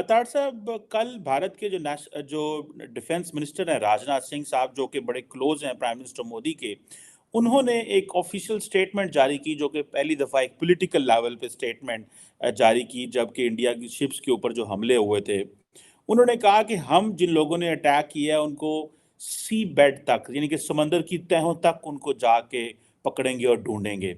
तार साहब, कल भारत के जो डिफेंस मिनिस्टर हैं राजनाथ सिंह साहब, जो कि बड़े क्लोज हैं प्राइम मिनिस्टर मोदी के, उन्होंने एक ऑफिशियल स्टेटमेंट जारी की, जो कि पहली दफ़ा एक पॉलिटिकल लेवल पे स्टेटमेंट जारी की जबकि इंडिया की शिप्स के ऊपर जो हमले हुए थे। उन्होंने कहा कि हम जिन लोगों ने अटैक किया है उनको सी बेड तक, यानी कि समंदर की तहों तक उनको जाके पकड़ेंगे और ढूंढेंगे।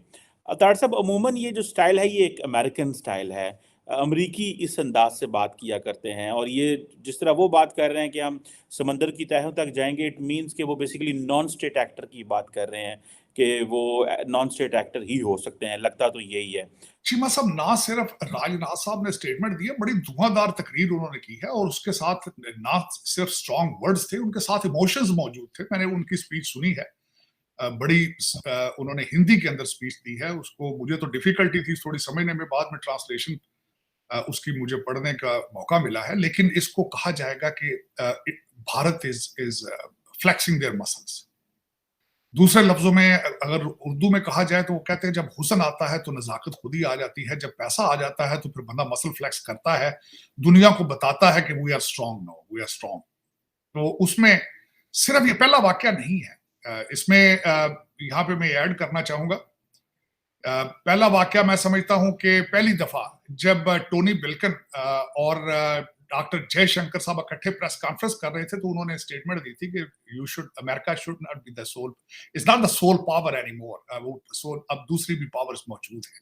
तार साहब, अमूमन ये जो स्टाइल है ये एक अमेरिकन स्टाइल है। अमरीकी इस अंदाज से बात किया करते हैं, और ये जिस तरह वो बात कर रहे हैं कि हम समंदर की तहों तक जाएंगे, इट मीन्स कि वो बेसिकली नॉन स्टेट एक्टर की बात कर रहे हैं कि वो नॉन स्टेट एक्टर ही हो सकते हैं। लगता तो यही है। चीमा साहब, ना सिर्फ राजनाथ साहब ने स्टेटमेंट दी है, बड़ी धुआंधार तकरीर उन्होंने की है, और उसके साथ ना सिर्फ स्ट्रॉन्ग वर्ड्स थे, उनके साथ इमोशंस मौजूद थे। मैंने उनकी स्पीच सुनी है। बड़ी उन्होंने हिंदी के अंदर स्पीच दी है। उसको मुझे तो डिफिकल्टी थी थोड़ी समझने में, बाद में ट्रांसलेशन उसकी मुझे पढ़ने का मौका मिला है। लेकिन इसको कहा जाएगा कि Bharat is flexing their muscles. दूसरे लफ्जों में अगर उर्दू में कहा जाए तो वो कहते हैं जब हुस्न आता है तो नजाकत खुद ही आ जाती है, जब पैसा आ जाता है तो फिर बंदा मसल फ्लेक्स करता है, दुनिया को बताता है कि we are strong, no we are strong. तो उसमें सिर्फ ये पहला वाक्य नहीं है। इसमें यहाँ पे मैं ऐड करना चाहूंगा, पहला वाक्य मैं समझता हूं कि पहली दफा जब टोनी बिल्कन और डॉक्टर जयशंकर साहब इकट्ठे प्रेस कॉन्फ्रेंस कर रहे थे, तो उन्होंने स्टेटमेंट दी थी कि America should not be the sole, is not the sole power anymore. वो सोल, अब दूसरी भी पावर्स मौजूद है।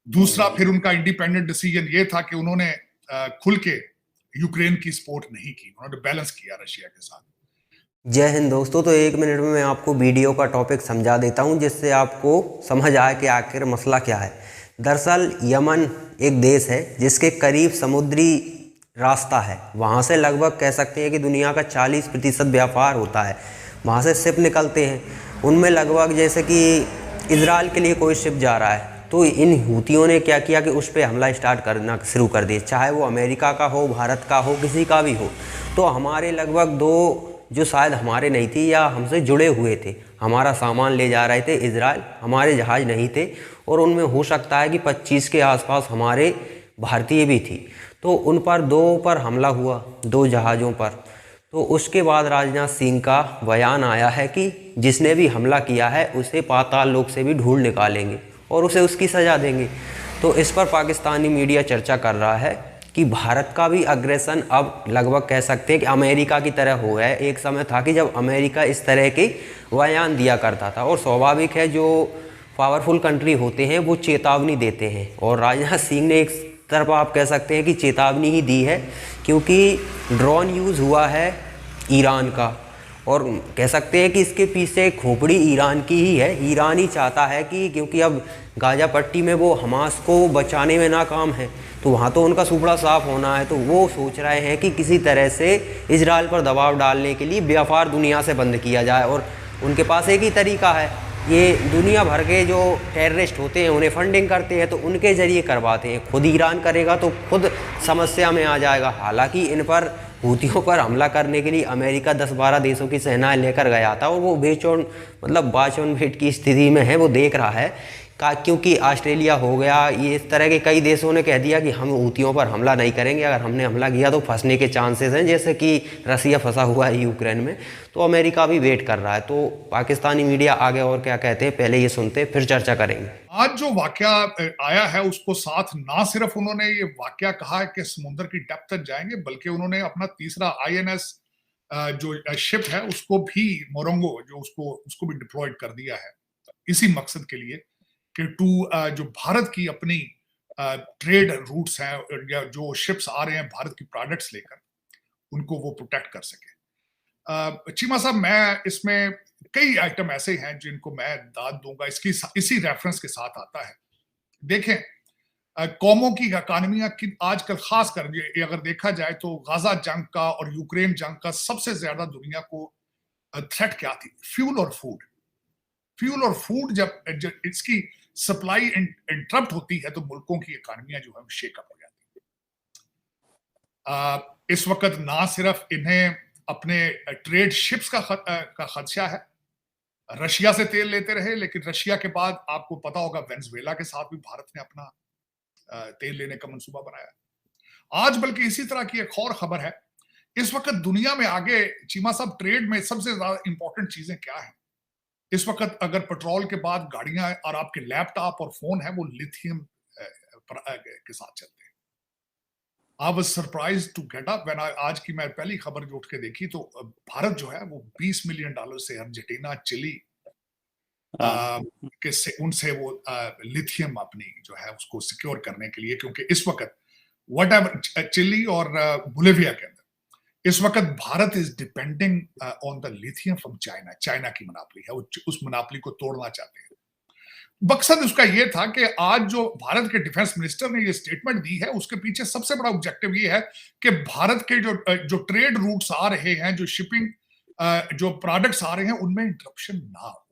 दूसरा फिर उनका इंडिपेंडेंट डिसीजन ये था कि उन्होंने खुल के यूक्रेन की सपोर्ट नहीं की, उन्होंने बैलेंस किया रशिया के साथ। जय हिंद दोस्तों। तो एक मिनट में मैं आपको वीडियो का टॉपिक समझा देता हूं, जिससे आपको समझ आए कि आखिर मसला क्या है। दरअसल यमन एक देश है जिसके करीब समुद्री रास्ता है। वहां से लगभग कह सकते हैं कि दुनिया का 40% व्यापार होता है। वहां से शिप निकलते हैं, उनमें लगभग जैसे कि इजराइल के लिए कोई शिप जा रहा है, तो इन हूतियों ने क्या किया कि उस पर हमला स्टार्ट करना शुरू कर दिया, चाहे वो अमेरिका का हो, भारत का हो, किसी का भी हो। तो हमारे लगभग दो जो शायद हमारे नहीं थी या हमसे जुड़े हुए थे, हमारा सामान ले जा रहे थे इजराइल, हमारे जहाज़ नहीं थे, और उनमें हो सकता है कि 25 के आसपास हमारे भारतीय भी थी। तो उन पर दो पर हमला हुआ, दो जहाज़ों पर। तो उसके बाद राजनाथ सिंह का बयान आया है कि जिसने भी हमला किया है उसे पाताल लोक से भी ढूंढ निकालेंगे और उसे उसकी सज़ा देंगे। तो इस पर पाकिस्तानी मीडिया चर्चा कर रहा है कि भारत का भी अग्रेसन अब लगभग कह सकते हैं कि अमेरिका की तरह हो है। एक समय था कि जब अमेरिका इस तरह के बयान दिया करता था, और स्वाभाविक है जो पावरफुल कंट्री होते हैं वो चेतावनी देते हैं, और राजनाथ सिंह ने एक तरफ आप कह सकते हैं कि चेतावनी ही दी है, क्योंकि ड्रोन यूज़ हुआ है ईरान का, और कह सकते हैं कि इसके पीछे खोपड़ी ईरान की ही है। ईरान ही चाहता है कि क्योंकि अब गाजा पट्टी में वो हमास को बचाने में नाकाम है, तो वहाँ तो उनका सुपड़ा साफ होना है, तो वो सोच रहे हैं कि किसी तरह से इजराइल पर दबाव डालने के लिए व्यापार दुनिया से बंद किया जाए। और उनके पास एक ही तरीका है, ये दुनिया भर के जो टेररिस्ट होते हैं उन्हें फंडिंग करते हैं, तो उनके ज़रिए करवाते हैं। खुद ईरान करेगा तो खुद समस्या में आ जाएगा। हालांकि इन पर हूतियों पर हमला करने के लिए अमेरिका 10-12 देशों की सेनाएं लेकर गया था, और वो बेचैन मतलब बाचौन भेंट की स्थिति में है, वो देख रहा है क्योंकि ऑस्ट्रेलिया हो गया, ये इस तरह के कई देशों ने कह दिया कि हम हूतियों पर हमला नहीं करेंगे, अगर हमने हमला किया तो फंसने के चांसेस हैं, जैसे कि रसिया फंसा हुआ है यूक्रेन में। तो अमेरिका भी वेट कर रहा है। तो पाकिस्तानी मीडिया आगे और क्या कहते हैं, पहले ये सुनते फिर चर्चा करेंगे। आज जो वाकया आया है उसको साथ ना सिर्फ उन्होंने ये वाकया कहा है कि समुद्र की डेप्थ तक जाएंगे, बल्कि उन्होंने अपना तीसरा INS जो शिप है उसको भी, मोरंगो जो उसको भी डिप्लॉयड कर दिया है इसी मकसद के लिए कि जो भारत की अपनी ट्रेड रूट्स हैं या जो शिप्स आ रहे हैं भारत की प्रोडक्ट्स लेकर, उनको वो प्रोटेक्ट कर सके। चीमा साहब, मैं इसमें कई आइटम ऐसे हैं जिनको मैं दाद दूंगा, इसी रेफरेंस के साथ आता है। देखें, कौमों की इकानमियां की आजकल खास कर अगर देखा जाए तो गाजा जंग का और यूक्रेन जंग का सबसे ज्यादा दुनिया को थ्रेट क्या थी? फ्यूल और फूड। फ्यूल और फूड जब इसकी सप्लाई इंटरप्ट होती है तो मुल्कों की इकानमियां जो है शेकअप हो जाती है। इस वक्त ना सिर्फ इन्हें अपने ट्रेड शिप्स का खदशा है, रशिया से तेल लेते रहे, लेकिन रशिया के बाद आपको पता होगा वेनेजुएला के साथ भी भारत ने अपना तेल लेने का मंसूबा बनाया। आज बल्कि इसी तरह की एक और खबर है, इस वक्त दुनिया में आगे चीमा साहब ट्रेड में सबसे ज्यादा इंपॉर्टेंट चीजें क्या है इस वक्त? अगर पेट्रोल के बाद गाड़ियां और आपके लैपटॉप और फोन है वो लिथियम के साथ चलते हैं। I was surprised to get up when आज की मैं पहली खबर जो उठ के देखी तो भारत जो है वो $20 मिलियन से अर्जेंटीना, चिली के से उनसे वो लिथियम अपनी जो है उसको सिक्योर करने के लिए, क्योंकि इस वक्त वट एवर चिली और बोलिविया के अंदर इस वक्त Bharat is depending on the lithium from China. China की मोनोपोली है, उस मोनोपोली को तोड़ना चाहते हैं। मकसद उसका यह था कि आज जो भारत के डिफेंस मिनिस्टर ने ये स्टेटमेंट दी है उसके पीछे सबसे बड़ा ऑब्जेक्टिव ये है कि भारत के जो ट्रेड रूट्स आ रहे हैं, जो शिपिंग जो प्रोडक्ट्स आ रहे हैं उनमें इंटरप्शन ना हो,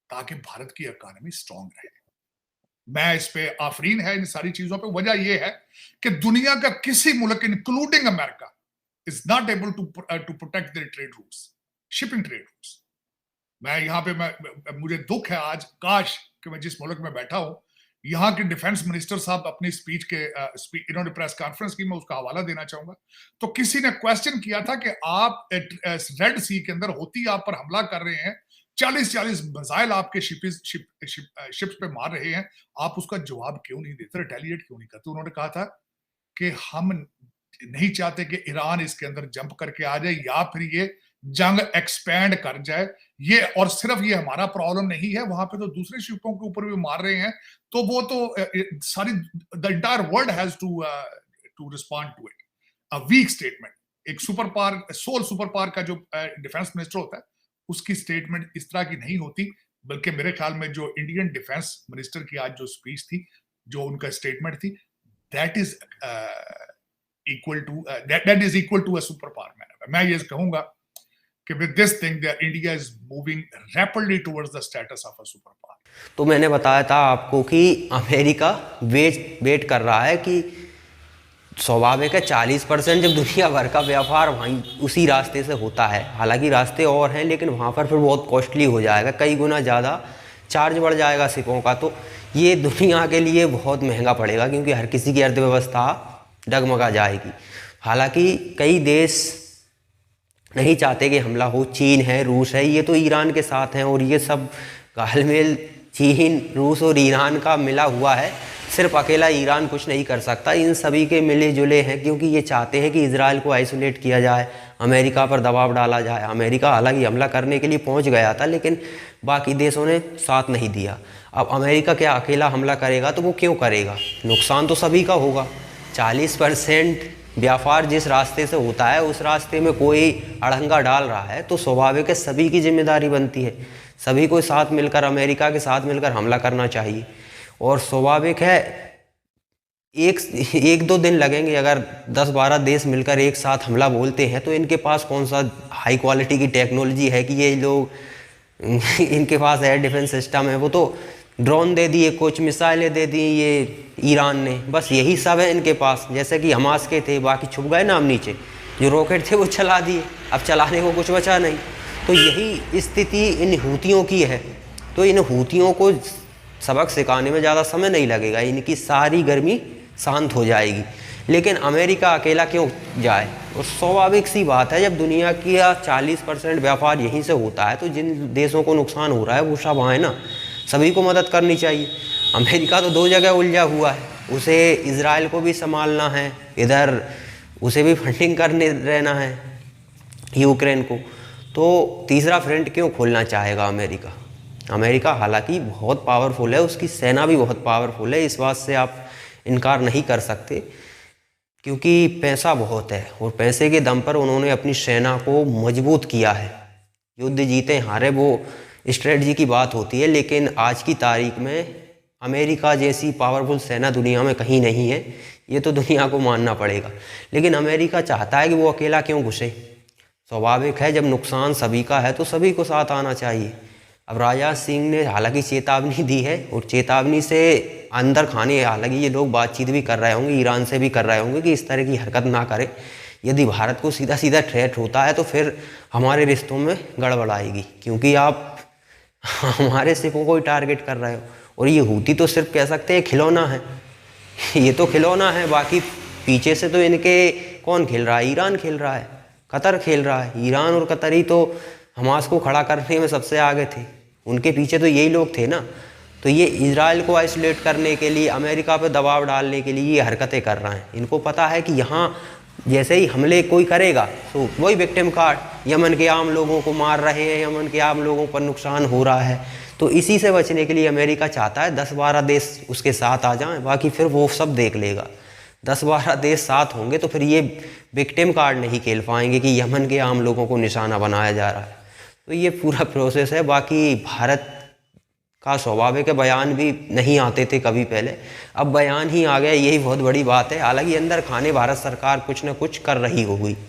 ताकि भारत की इकोनॉमी स्ट्रांग रहे। मैं इस पे आफरीन है इन सारी चीजों पे। वजह यह है कि दुनिया का किसी मुल्क including America is not able to protect their trade routes, shipping trade routes. मैं यहाँ पे मुझे दुख है आज, काश कि मैं जिस मुल्क में बैठा हूँ यहाँ के डिफेंस मिनिस्टर साहब अपनी स्पीच के इन्होंने प्रेस कॉन्फ्रेंस की, मैं उसका हवाला देना चाहूंगा। तो किसी ने क्वेश्चन किया था कि आप रेड सी के अंदर होती आप पर हमला कर रहे हैं, 40-40 मिसाइल आपके शिप्स पे मार रहे हैं, आप उसका जवाब क्यों नहीं देते, रिटेलिएट क्यों नहीं करते? उन्होंने कहा था कि हम नहीं चाहते कि ईरान इसके अंदर जंप करके आ जाए या फिर ये जंग एक्सपैंड कर जाए। ये और सिर्फ ये हमारा प्रॉब्लम नहीं है, वहां पे तो दूसरे शिपों के ऊपर भी मार रहे हैं, तो वो तो सारी the entire world has to respond to it. A weak statement, एक super power, sole super power का जो डिफेंस मिनिस्टर होता है उसकी स्टेटमेंट इस तरह की नहीं होती, बल्कि मेरे ख्याल में जो इंडियन डिफेंस मिनिस्टर की आज जो स्पीच थी, जो उनका स्टेटमेंट थी, that is equal to that is equal to a superpower maneuver. मैं ये कहूंगा कि with this thing that India is moving rapidly towards the status of a superpower. तो मैंने बताया था आपको कि अमेरिका वेट कर रहा है कि स्वाभाविक है 40% जब दुनिया भर का व्यापार वहीं उसी रास्ते से होता है, हालांकि रास्ते और हैं लेकिन वहाँ पर फिर बहुत कॉस्टली हो जाएगा, कई गुना ज़्यादा चार्ज बढ़ जाएगा शिपों का, तो ये दुनिया के लिए बहुत महंगा पड़ेगा क्योंकि हर किसी की अर्थव्यवस्था डगमगा जाएगी। हालांकि कई देश नहीं चाहते कि हमला हो, चीन है, रूस है, ये तो ईरान के साथ हैं और ये सब घालमेल चीन, रूस और ईरान का मिला हुआ है, सिर्फ अकेला ईरान कुछ नहीं कर सकता, इन सभी के मिले जुले हैं क्योंकि ये चाहते हैं कि इजराइल को आइसोलेट किया जाए, अमेरिका पर दबाव डाला जाए। अमेरिका हालांकि हमला करने के लिए पहुंच गया था लेकिन बाकी देशों ने साथ नहीं दिया। अब अमेरिका क्या अकेला हमला करेगा? तो वो क्यों करेगा? नुकसान तो सभी का होगा। 40% व्यापार जिस रास्ते से होता है उस रास्ते में कोई अड़ंगा डाल रहा है तो स्वाभाविक है सभी की जिम्मेदारी बनती है, सभी को साथ मिलकर, अमेरिका के साथ मिलकर हमला करना चाहिए। और स्वाभाविक है एक दो दिन लगेंगे, अगर 10-12 देश मिलकर एक साथ हमला बोलते हैं तो इनके पास कौन सा हाई क्वालिटी की टेक्नोलॉजी है कि ये लोग इनके पास एयर डिफेंस सिस्टम है, वो तो ड्रोन दे दिए, कुछ मिसाइलें दे दी ये ईरान ने, बस यही सब है इनके पास। जैसे कि हमास के थे, बाकी छुप गए ना, हम नीचे जो रॉकेट थे वो चला दिए, अब चलाने को कुछ बचा नहीं। तो यही स्थिति इन हूतियों की है। तो इन हूतियों को सबक सिखाने में ज़्यादा समय नहीं लगेगा, इनकी सारी गर्मी शांत हो जाएगी। लेकिन अमेरिका अकेला क्यों जाए? और स्वाभाविक सी बात है, जब दुनिया की 40% व्यापार यहीं से होता है तो जिन देशों को नुकसान हो रहा है वो सब वहाँ है ना, सभी को मदद करनी चाहिए। अमेरिका तो 2 जगह उलझा हुआ है, उसे इजराइल को भी संभालना है, इधर उसे भी फंडिंग करने रहना है यूक्रेन को, तो तीसरा फ्रंट क्यों खोलना चाहेगा अमेरिका? अमेरिका हालांकि बहुत पावरफुल है, उसकी सेना भी बहुत पावरफुल है, इस बात से आप इनकार नहीं कर सकते, क्योंकि पैसा बहुत है और पैसे के दम पर उन्होंने अपनी सेना को मजबूत किया है। युद्ध जीते हारे वो स्ट्रेटजी की बात होती है, लेकिन आज की तारीख में अमेरिका जैसी पावरफुल सेना दुनिया में कहीं नहीं है, ये तो दुनिया को मानना पड़ेगा। लेकिन अमेरिका चाहता है कि वो अकेला क्यों घुसे? स्वाभाविक है, जब नुकसान सभी का है तो सभी को साथ आना चाहिए। अब राजनाथ सिंह ने हालांकि चेतावनी दी है और चेतावनी से अंदर खाने, हालांकि ये लोग बातचीत भी कर रहे होंगे, ईरान से भी कर रहे होंगे कि इस तरह की हरकत ना करें। यदि भारत को सीधा सीधा थ्रेट होता है तो फिर हमारे रिश्तों में गड़बड़ आएगी, क्योंकि आप हमारे शिपों को ही टारगेट कर रहे हो। और ये हूती तो सिर्फ कह सकते हैं खिलौना है, ये तो खिलौना है, बाकी पीछे से तो इनके कौन खेल रहा है? ईरान खेल रहा है, कतर खेल रहा है। ईरान और कतर ही तो हमास को खड़ा करने में सबसे आगे थे, उनके पीछे तो यही लोग थे ना। तो ये इजराइल को आइसोलेट करने के लिए, अमेरिका पे दबाव डालने के लिए ये हरकतें कर रहे हैं। इनको पता है कि यहाँ जैसे ही हमले कोई करेगा तो वही विक्टिम कार्ड, यमन के आम लोगों को मार रहे हैं, यमन के आम लोगों पर नुकसान हो रहा है। तो इसी से बचने के लिए अमेरिका चाहता है 10-12 देश उसके साथ आ जाएं, बाकी फिर वो सब देख लेगा। 10-12 देश साथ होंगे तो फिर ये विक्टिम कार्ड नहीं खेल पाएंगे कि यमन के आम लोगों को निशाना बनाया जा रहा है। तो ये पूरा प्रोसेस है। बाकी भारत का स्वाभाविक है, बयान भी नहीं आते थे कभी पहले, अब बयान ही आ गया, यही बहुत बड़ी बात है। हालांकि अंदर खाने भारत सरकार कुछ न कुछ कर रही होगी।